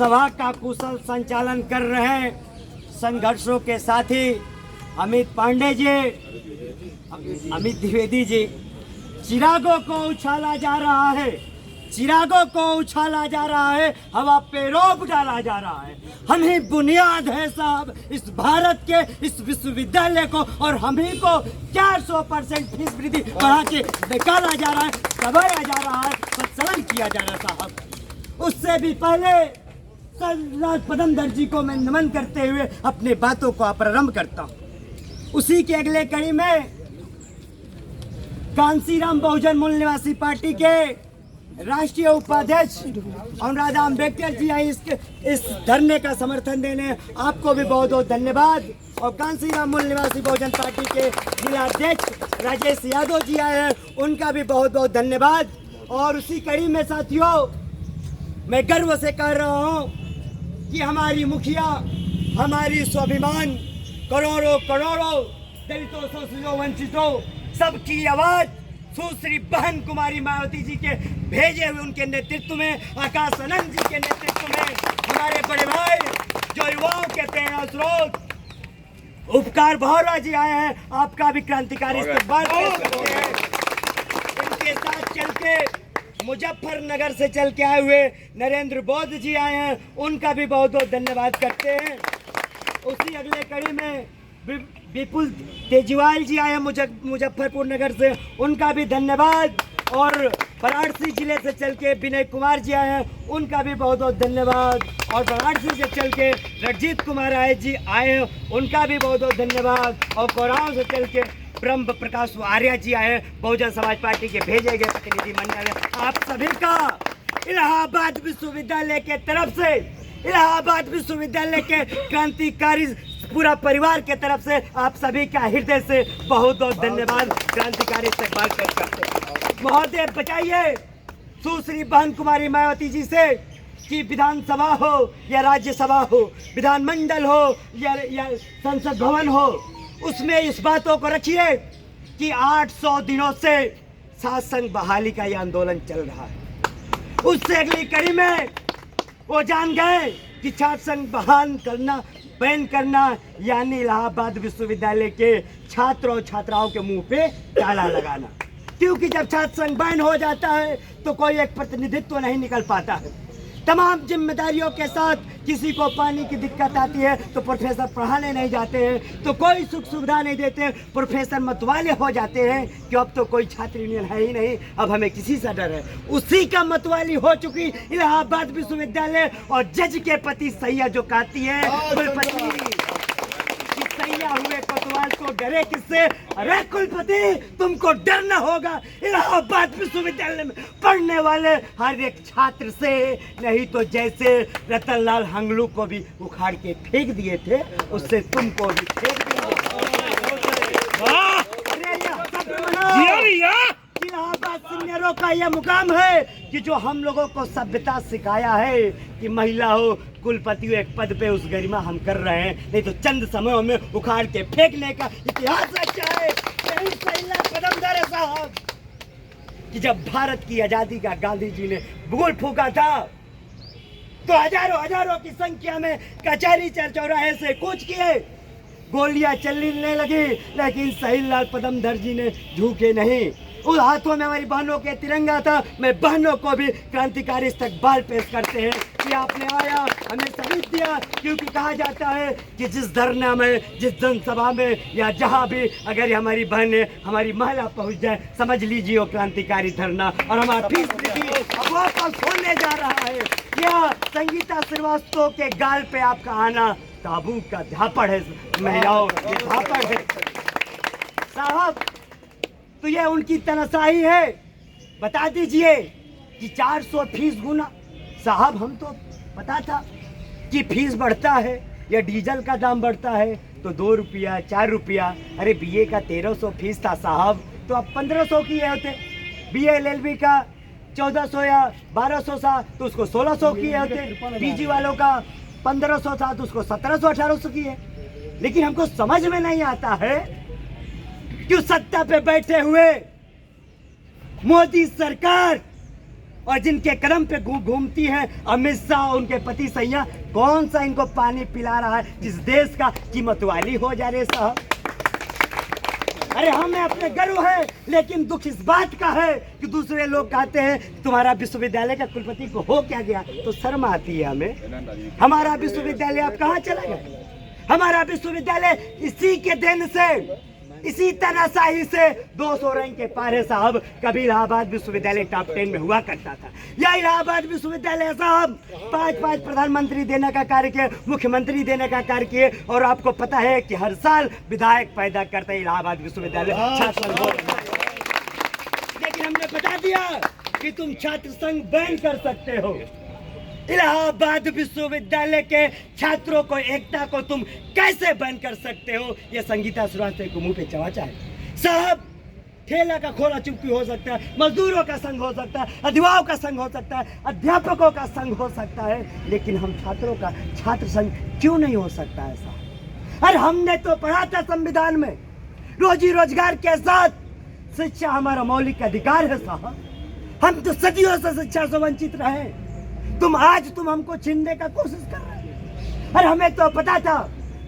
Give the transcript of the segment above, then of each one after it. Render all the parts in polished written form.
सभा का कुशल संचालन कर रहे संघर्षों के साथी अमित पांडे जी, अमित द्विवेदी जी। चिरागों को उछाला जा रहा है, चिरागों को उछाला जा रहा है, हवा पे रोब डाला जा रहा है। हम ही बुनियाद है साहब इस भारत के इस विश्वविद्यालय को, और हम ही को 400% फीस वृद्धि बढ़ा के निकाला जा रहा है, दबाया जा रहा है, संचालन किया जा रहा है साहब। उससे भी पहले सरदार पदमधर जी को मैं नमन करते हुए अपने बातों को प्रारंभ करता हूँ। उसी के अगले कड़ी में कांसीराम बहुजन मूल निवासी पार्टी के राष्ट्रीय उपाध्यक्ष अनुराधा अम्बेडकर जी आए इस धरने का समर्थन देने, आपको भी बहुत बहुत धन्यवाद। और कांसीराम मूल निवासी बहुजन पार्टी के जिला अध्यक्ष राजेश यादव जी आए हैं, उनका भी बहुत बहुत धन्यवाद। और उसी कड़ी में साथियों, मैं गर्व से कह रहा हूँ कि हमारी मुखिया, हमारी स्वाभिमान, करोड़ों करोड़ों दलितों, शोषितों, वंचितों सबकी आवाज सुश्री बहन कुमारी मायावती जी के भेजे हुए उनके नेतृत्व में, आकाश आनंद जी के नेतृत्व में, हमारे बड़े भाई जो युवाओं के प्रेरणा स्रोत उपकार भौरा जी आए हैं, आपका भी क्रांतिकारी इस्तकबाल करते हैं। इनके साथ चल के मुजफ्फरनगर से चल के आए हुए नरेंद्र बौद्ध जी आए हैं, उनका भी बहुत बहुत धन्यवाद करते हैं। उसी अगले कड़ी में विपुल तेजवाल जी आए हैं मुजफ्फरपुर नगर से, उनका भी धन्यवाद। और वाराणसी जिले से चल के विनय कुमार जी आए हैं, उनका भी बहुत बहुत धन्यवाद। और वाराणसी से चल के रंजीत कुमार जी आए हैं, उनका भी बहुत बहुत धन्यवाद। और कोराव से चल के ब्रह्म प्रकाश आर्य जी आए हैं, बहुजन समाज पार्टी के भेजे गए प्रतिनिधि मंडल। आप सभी का इलाहाबाद विश्वविद्यालय के तरफ से, इलाहाबाद विश्वविद्यालय के क्रांतिकारी पूरा परिवार के तरफ से आप सभी का हृदय से बहुत बहुत धन्यवाद, क्रांतिकारी इस्तकबाल पेश करते हैं। महोदय बचाइए सुश्री बहन कुमारी मायावती जी से कि विधानसभा हो या राज्यसभा हो, विधानमंडल हो या संसद भवन हो, उसमें इस बातों को रखिए कि 800 दिनों से शासन बहाली का यह आंदोलन चल रहा है। उससे अगली कड़ी में वो जान गए कि छात्र संघ बहाल करना, बैन करना, यानी इलाहाबाद विश्वविद्यालय के छात्रों और छात्राओं के मुंह पे ताला लगाना। क्योंकि जब छात्र संघ बैन हो जाता है तो कोई एक प्रतिनिधित्व नहीं निकल पाता है। तमाम जिम्मेदारियों के साथ किसी को पानी की दिक्कत आती है तो प्रोफेसर पढ़ाने नहीं जाते हैं, तो कोई सुख सुविधा नहीं देते, प्रोफेसर मतवाले हो जाते हैं कि अब तो कोई छात्र यूनियन है ही नहीं, अब हमें किसी से डर है। उसी का मतवाली हो चुकी इलाहाबाद विश्वविद्यालय। और जज के प्रति सैया जो कहती है कुलपति कि सैया हुए कोतवाल को डरे किससे? अरे कुलपति तुमको डरना होगा इलाहाबाद विश्वविद्यालय में पढ़ने वाले हर एक छात्र से, नहीं तो जैसे रतनलाल हंगलू को भी उखाड़ के फेंक दिए थे उससे तुमको भी फेंक दिया। इलाहाबाद सीनियरों का यह मुकाम है कि जो हम लोगों को सभ्यता सिखाया है कि महिला हो कुलपति हो, एक पद पे उस गरिमा हम कर रहे हैं, नहीं तो चंद समयों में उखाड़ के फेंकने का इतिहास रचा है। यही सरदार पदमधर है साहब कि जब भारत की आजादी का गांधी जी ने बुगुल फूका था तो हजारों हजारों की संख्या में कचहरी चौराहे से कूच किए, गोलियां चलने लगी, लेकिन सरदार पदमधर जी ने झुके नहीं। उस हाथों में हमारी बहनों के तिरंगा था। मैं बहनों को भी क्रांतिकारी इस्तकबाल पेश करते हैं कि आपने आया, हमें सबूत दिया। क्योंकि कहा जाता है कि जिस धरना में, जिस जनसभा में या जहाँ भी अगर हमारी बहनें, हमारी महिला पहुँच जाए, समझ लीजिए वो क्रांतिकारी धरना। और हमारा फीस वृद्धि अब वापस होने जा रहा है। क्या संगीता श्रीवास्तव के गाल पे आपका आना ताबू का झापड़ है महिलाओं, ये झापड़ है साहब। तो ये उनकी तनसाही है। बता दीजिए कि 400 फीस गुना साहब, हम तो पता था कि फीस बढ़ता है या डीजल का दाम बढ़ता है तो 2 रुपया 4 रुपया। अरे बीए का 1300 फीस था साहब, तो अब 1500 किए होते। बीए एलएलबी का 1400 या 1200 था तो उसको 1600 किए होते। पीजी वालों का 1500 था तो उसको 1700 1800 किए। लेकिन हमको समझ में नहीं आता है क्यों सत्ता पे बैठे हुए मोदी सरकार और जिनके कदम पे घूमती हैं अमित शाह, उनके पति सैया, कौन सा इनको पानी पिला रहा है जिस देश का कीमत वाली हो जा रहे साहब। अरे हमें अपने गर्व है, लेकिन दुख इस बात का है कि दूसरे लोग कहते हैं तुम्हारा विश्वविद्यालय का कुलपति को हो क्या गया, तो शर्म आती है हमें। हमारा विश्वविद्यालय अब कहाँ चला गया? हमारा विश्वविद्यालय इसी के देन से, इसी तानाशाही से 200 रैंक के पारे साहब कभी इलाहाबाद विश्वविद्यालय टॉप 10 में हुआ करता था। या इलाहाबाद विश्वविद्यालय साहब 5-5 प्रधानमंत्री देने का कार्य किए, मुख्यमंत्री देने का कार्य किए, और आपको पता है कि हर साल विधायक पैदा करते इलाहाबाद विश्वविद्यालय छात्र संघ। लेकिन हमने बता दिया कि तुम छात्र संघ बैन कर सकते हो। इलाहाबाद विश्वविद्यालय के छात्रों को, एकता को तुम कैसे बैन कर सकते हो? ये संगीता श्रीवास्तव को मुंह पे चवाचा है साहब। ठेला का खोला चुप्पी हो सकता है, मजदूरों का संघ हो सकता है, अधिवाओं का संघ हो सकता है, अध्यापकों का संघ हो सकता है, लेकिन हम छात्रों का छात्र संघ क्यों नहीं हो सकता है साहब? अरे हमने तो पढ़ा था संविधान में, रोजी रोजगार के साथ शिक्षा हमारा मौलिक अधिकार है साहब। हम तो सदियों से शिक्षा से वंचित रहे, तुम हमको छीनने का कोशिश कर रहे हो। अरे हमें तो पता था,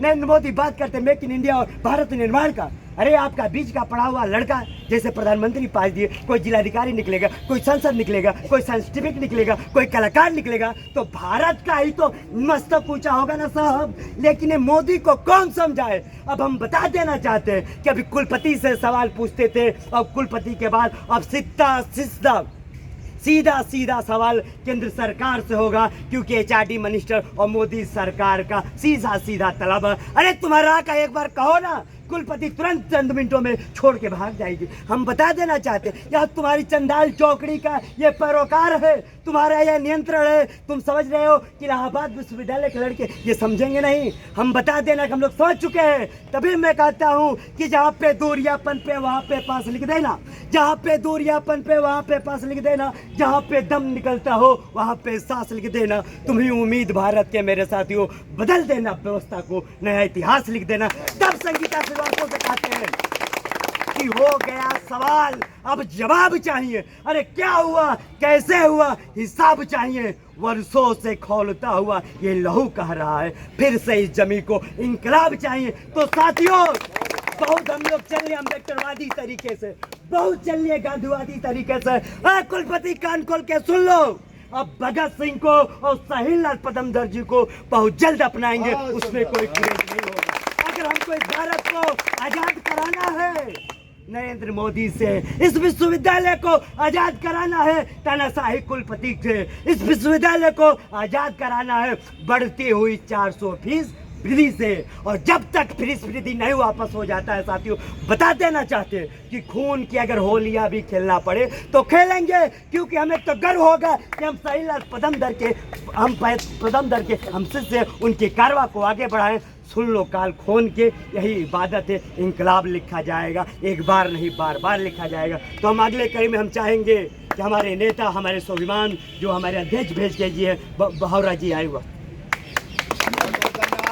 नरेंद्र मोदी बात करते मेक इन इंडिया और भारत निर्माण का। अरे आपका बीच का पढ़ा हुआ लड़का जैसे प्रधानमंत्री पास दिए, कोई जिलाधिकारी निकलेगा, कोई सांसद निकलेगा, कोई साइंटिफिक निकलेगा, कोई कलाकार निकलेगा, तो भारत का ही तो मस्तक ऊंचा होगा ना साहब। लेकिन ये मोदी को कौन समझाए? अब हम बता देना चाहते हैं कि अभी कुलपति से सवाल पूछते थे, और कुलपति के बाद अब सीधा सवाल केंद्र सरकार से होगा, क्योंकि एचआरडी मिनिस्टर और मोदी सरकार का सीधा तलब है। अरे तुम्हारा का एक बार कहो ना, कुलपति तुरंत चंद मिनटों में छोड़ के भाग जाएगी। हम बता देना चाहते हैं, यह तुम्हारी चंडाल चौकड़ी का ये पैरोकार है, तुम्हारा यह नियंत्रण है। तुम समझ रहे हो कि इलाहाबाद विश्वविद्यालय के लड़के ये समझेंगे नहीं। हम बता देना कि हम लोग समझ चुके हैं। तभी मैं कहता हूँ कि जहाँ पे दूरियापन पे वहाँ पे पास लिख देना, जहाँ पे दूरियापन पे वहाँ पे पास लिख देना, जहाँ पे दम निकलता हो वहाँ पे सांस लिख देना। तुम्हें उम्मीद भारत के मेरे साथियों, बदल देना व्यवस्था को, नया इतिहास लिख देना। तब संगीता श्रीवास्तव से कहते हैं कि हो गया सवाल, अब जवाब चाहिए। अरे क्या हुआ, कैसे हुआ, हिसाब चाहिए। वर्षों से खौलता हुआ ये लहू कह रहा है, फिर से इस जमी को इंकलाब चाहिए। तो साथियों, बहुत हम लोग चल रहे अम्बेडकरवादी तरीके से, बहुत चल रहे गांधीवादी तरीके से। कुलपति कान खोल के सुन लो, अब भगत सिंह को और शहीद लाल पदम दर्जी को बहुत जल्द अपनाएंगे, उसमें कोई क्रेज नहीं होगा। अगर हमको इस भारत को आजाद कराना है नरेंद्र मोदी से, इस विश्वविद्यालय को आजाद कराना है तानाशाही कुलपति से, इस विश्वविद्यालय को आजाद कराना है बढ़ती हुई 400 फीस वृद्धि से, और जब तक फीस वृद्धि नहीं वापस हो जाता है साथियों, बता देना चाहते हैं कि खून की अगर होलियां भी खेलना पड़े तो खेलेंगे, क्योंकि हमें तो गर्व होगा कि हम शहीद लाल पदम दर के हम से उनकी कारवा को आगे बढ़ाएं। सुन लो काल खोन के, यही इबादत है, इंकलाब लिखा जाएगा, एक बार नहीं बार बार लिखा जाएगा। तो हम अगले कड़ी में हम चाहेंगे कि हमारे नेता, हमारे स्वाभिमान जो हमारे अध्यक्ष भेज के जी है बहौरा जी आए हुआ